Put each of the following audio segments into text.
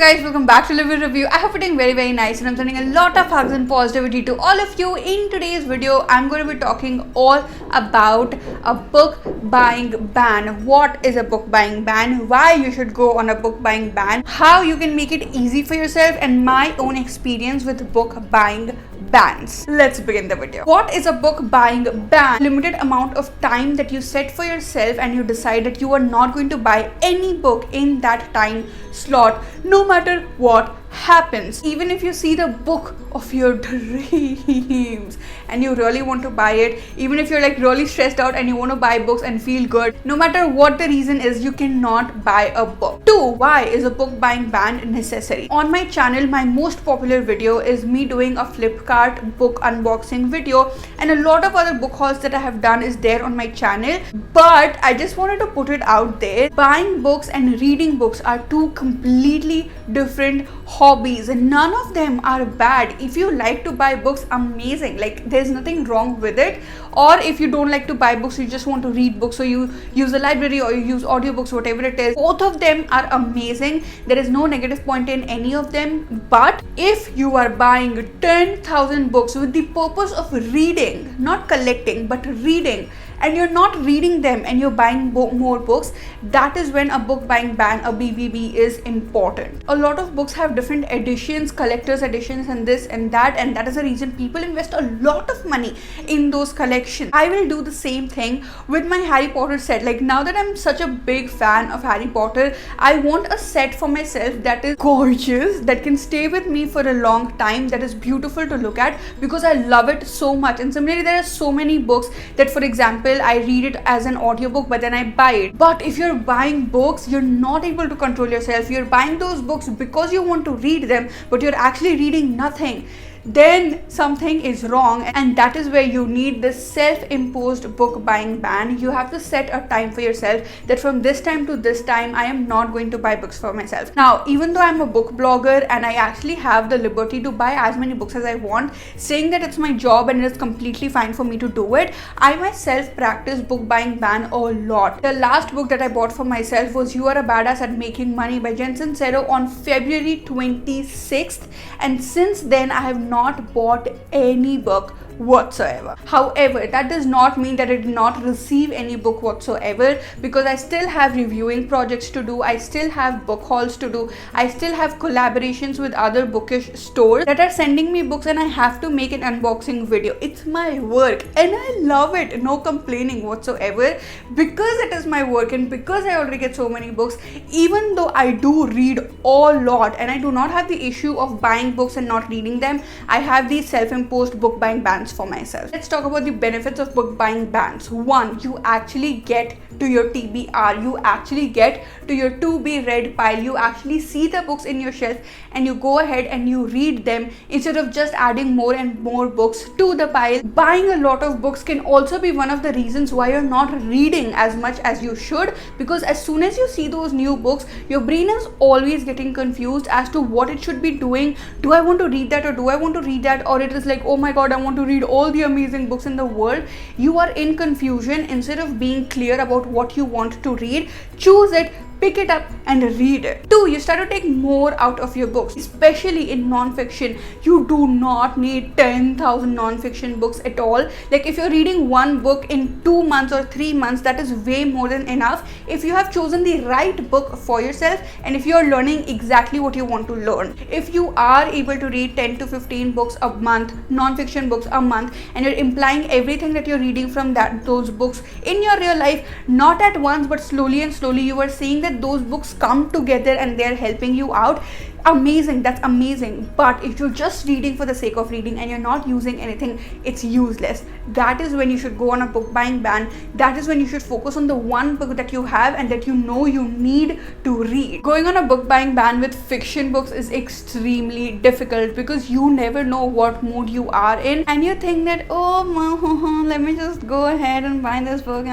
guys, welcome back to Libro Review. I hope you're doing very nice and I'm sending a lot of hugs and positivity to all of you. In today's video, I'm going to be talking all about a book buying ban. What is a book buying ban? Why you should go on a book buying ban? How you can make it easy for yourself and my own experience with book buying bans. Let's begin the video. What is a book buying ban? Limited amount of time that you set for yourself and you decide that you are not going to buy any book in that time slot, no matter what happens. Even if you see the book of your dreams and you really want to buy it, even if you're like really stressed out and you want to buy books and feel good, no matter what the reason is, you cannot buy a book. 2. Why is a book buying ban necessary? On my channel, my most popular video is me doing a Flipkart book unboxing video, and a lot of other book hauls that I have done is there on my channel, but I just wanted to put it out there. Buying books and reading books are two completely different hobbies, and none of them are bad. If you like to buy books, amazing, like there's nothing wrong with it. Or if you don't like to buy books, you just want to read books, so you use a library or you use audiobooks, whatever it is, both of them are amazing. There is no negative point in any of them. But if you are buying 10,000 books with the purpose of reading, not collecting but reading, and you're not reading them and you're buying more books, that is when a book buying ban, a BBB, is important. A lot of books have different editions, collector's editions and this and that, and that is the reason people invest a lot of money in those collections. I will do the same thing with my Harry Potter set. Like, now that I'm such a big fan of Harry Potter, I want a set for myself that is gorgeous, that can stay with me for a long time, that is beautiful to look at because I love it so much. And similarly, there are so many books that, for example, I read it as an audiobook but then I buy it. But if you're buying books, you're not able to control yourself. You're buying those books because you want to read them, but you're actually reading nothing. Then something is wrong, and that is where you need this self-imposed book buying ban. You have to set a time for yourself that from this time to this time I am not going to buy books for myself. Now, even though I'm a book blogger and I actually have the liberty to buy as many books as I want, saying that it's my job and it's completely fine for me to do it, I myself practice book buying ban a lot. The last book that I bought for myself was You Are a Badass at Making Money by Jen Sincero on February 26th, and since then I have not bought any book whatsoever. However, that does not mean that I did not receive any book whatsoever, because I still have reviewing projects to do, I still have book hauls to do, I still have collaborations with other bookish stores that are sending me books, and I have to make an unboxing video. It's my work and I love it, no complaining whatsoever, because it is my work and because I already get so many books. Even though I do read a lot and I do not have the issue of buying books and not reading them, I have these self-imposed book buying bans for myself. Let's talk about the benefits of book buying bans. 1, you actually get to your TBR, you actually get to your to be read pile, you actually see the books in your shelf and you go ahead and you read them instead of just adding more and more books to the pile. Buying a lot of books can also be one of the reasons why you're not reading as much as you should, because as soon as you see those new books, your brain is always getting confused as to what it should be doing. Do I want to read that, or do I want to read that? Or it is like, oh my god, I want to read all the amazing books in the world. You are in confusion. Instead of being clear about what you want to read, choose it, pick it up and read it. 2, you start to take more out of your books, especially in non-fiction. You do not need 10,000 non-fiction books at all. Like, if you're reading one book in 2 months or 3 months, that is way more than enough if you have chosen the right book for yourself and if you're learning exactly what you want to learn. If you are able to read 10 to 15 books a month, non-fiction books a month, and you're implying everything that you're reading from those books in your real life, not at once but slowly and slowly, you are seeing that those books come together and they're helping you out. Amazing, that's amazing. But if you're just reading for the sake of reading and you're not using anything, it's useless. That is when you should go on a book buying ban. That is when you should focus on the one book that you have and that you know you need to read. Going on a book buying ban with fiction books is extremely difficult because you never know what mood you are in, and you think that, oh, let me just go ahead and buy this book.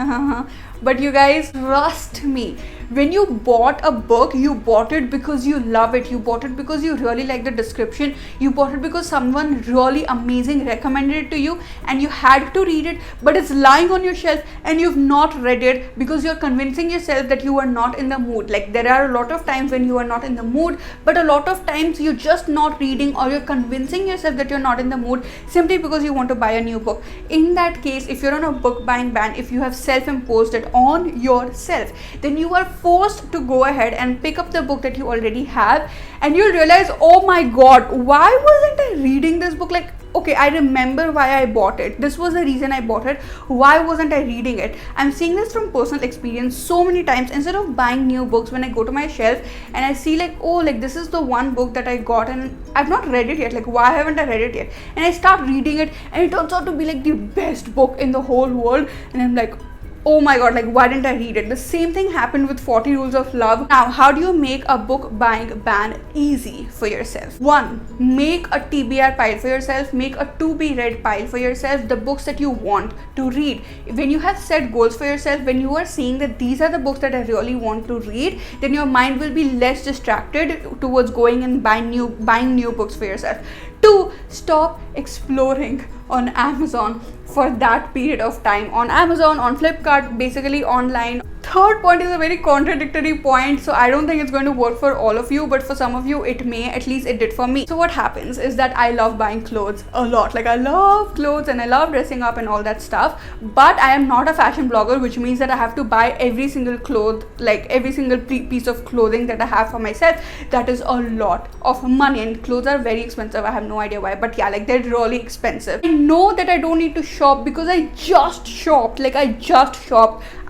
But you guys, trust me, when you bought a book, you bought it because you love it, you bought it because you really like the description, you bought it because someone really amazing recommended it to you and you had to read it, but it's lying on your shelf and you've not read it because you're convincing yourself that you are not in the mood. Like, there are a lot of times when you are not in the mood, but a lot of times you're just not reading, or you're convincing yourself that you're not in the mood simply because you want to buy a new book. In that case, if you're on a book buying ban, if you have self-imposed it on yourself, then you are forced to go ahead and pick up the book that you already have, and you'll realize, oh my god, why wasn't I reading this book? Like, okay, I remember why I bought it. This was the reason I bought it. Why wasn't I reading it? I'm seeing this from personal experience so many times. Instead of buying new books, when I go to my shelf and I see like, oh, like this is the one book that I got and I've not read it yet. Like, why haven't I read it yet? And I start reading it and it turns out to be like the best book in the whole world. And I'm like, oh my god, like why didn't I read it? The same thing happened with 40 Rules of Love. Now, how do you make a book buying ban easy for yourself? 1. Make a TBR pile for yourself. Make a to be read pile for yourself. The books that you want to read. When you have set goals for yourself, when you are seeing that these are the books that I really want to read, then your mind will be less distracted towards going and buying new books for yourself. 2. Stop exploring on Amazon for that period of time. On Amazon, on Flipkart, basically online. Third point is a very contradictory point, so I don't think it's going to work for all of you, but for some of you it may. At least it did for me. So what happens is that I love buying clothes a lot. Like, I love clothes and I love dressing up and all that stuff, but I am not a fashion blogger, which means that I have to buy every single piece of clothing that I have for myself. That is a lot of money, and clothes are very expensive. I have no idea why, but yeah, like they're really expensive. I know that I don't need to shop because I just shopped.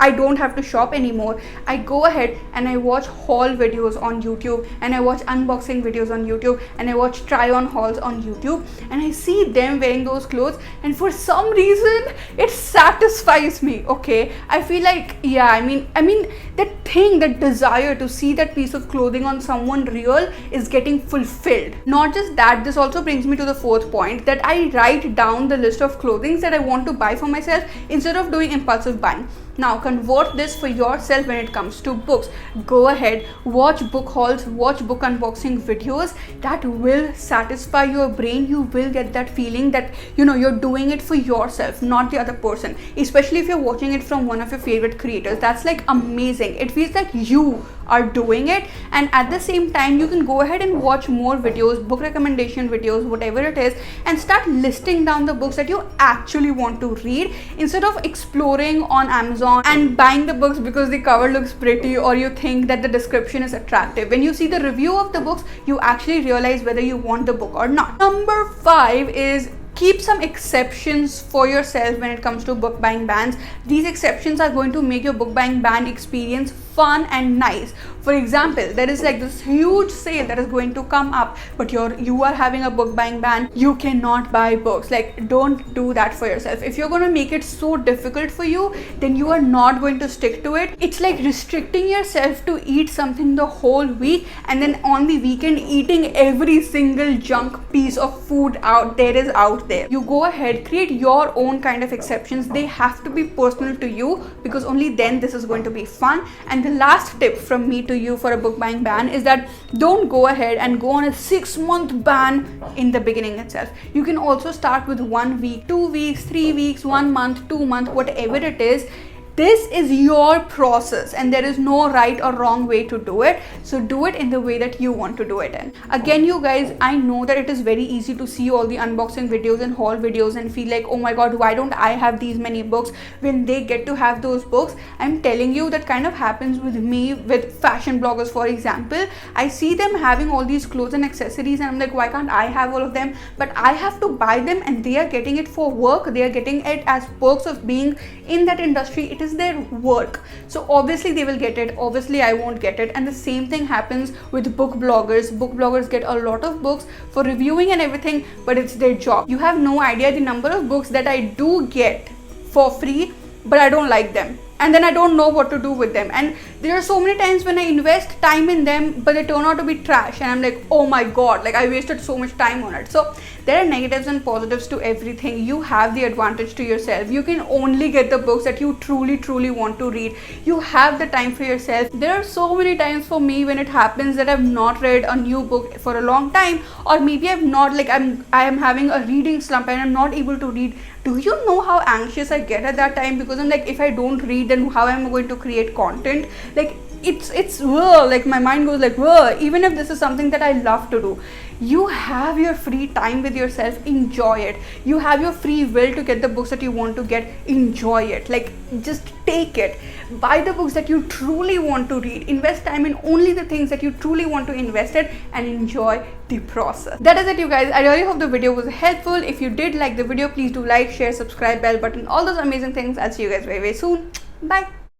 I don't have to shop anymore. I go ahead and I watch haul videos on YouTube, and I watch unboxing videos on YouTube, and I watch try on hauls on YouTube, and I see them wearing those clothes, and for some reason it satisfies me. Okay, I feel like, yeah, I mean that desire to see that piece of clothing on someone real is getting fulfilled. Not just that, this also brings me to the fourth point, that I write down the list of clothing that I want to buy for myself instead of doing impulsive buying. Now, convert this for yourself when it comes to books. Go ahead, watch book hauls, watch book unboxing videos. That will satisfy your brain. You will get that feeling that, you know, you're doing it for yourself, not the other person. Especially if you're watching it from one of your favorite creators. That's like amazing. It feels like you are doing it, and at the same time you can go ahead and watch more videos, book recommendation videos, whatever it is, and start listing down the books that you actually want to read instead of exploring on Amazon and buying the books because the cover looks pretty or you think that the description is attractive. When you see the review of the books, you actually realize whether you want the book or not. Number 5 is keep some exceptions for yourself when it comes to book buying bans. These exceptions are going to make your book buying ban experience fun and nice. For example, there is like this huge sale that is going to come up, but you are having a book buying ban. You cannot buy books. Like, don't do that for yourself. If you're going to make it so difficult for you, then you are not going to stick to it. It's like restricting yourself to eat something the whole week and then on the weekend eating every single junk piece of food out there. You go ahead, create your own kind of exceptions. They have to be personal to you, because only then this is going to be fun. And the last tip from me to you for a book buying ban is that don't go ahead and go on a 6-month ban in the beginning itself. You can also start with 1 week, 2 weeks, 3 weeks, 1 month, 2 months, whatever it is. This is your process and there is no right or wrong way to do it. So do it in the way that you want to do it in. Again, you guys, I know that it is very easy to see all the unboxing videos and haul videos and feel like, oh my god, why don't I have these many books when they get to have those books? I'm telling you, that kind of happens with me with fashion bloggers, for example. I see them having all these clothes and accessories and I'm like, why can't I have all of them? But I have to buy them and they are getting it for work. They are getting it as perks of being in that industry. It is their work, so obviously they will get it. Obviously I won't get it. And the same thing happens with book bloggers get a lot of books for reviewing and everything, but it's their job. You have no idea the number of books that I do get for free, but I don't like them, and then I don't know what to do with them. And There are so many times when I invest time in them, but they turn out to be trash, and I'm like, oh my god, like I wasted so much time on it. So there are negatives and positives to everything. You have the advantage to yourself. You can only get the books that you truly want to read. You have the time for yourself. There are so many times for me when it happens that I've not read a new book for a long time, or maybe I've not, like I am having a reading slump and I'm not able to read. Do you know how anxious I get at that time? Because I'm like, if I don't read, then how am I going to create content? Like it's like my mind goes like, even if this is something that I love to do. You have your free time with yourself, enjoy it. You have your free will to get the books that you want to get, enjoy it. Like, just take it. Buy the books that you truly want to read. Invest time in only the things that you truly want to invest in, and enjoy the process. That is it, you guys. I really hope the video was helpful. If you did like the video, please do like, share, subscribe, bell button, all those amazing things. I'll see you guys very soon. Bye.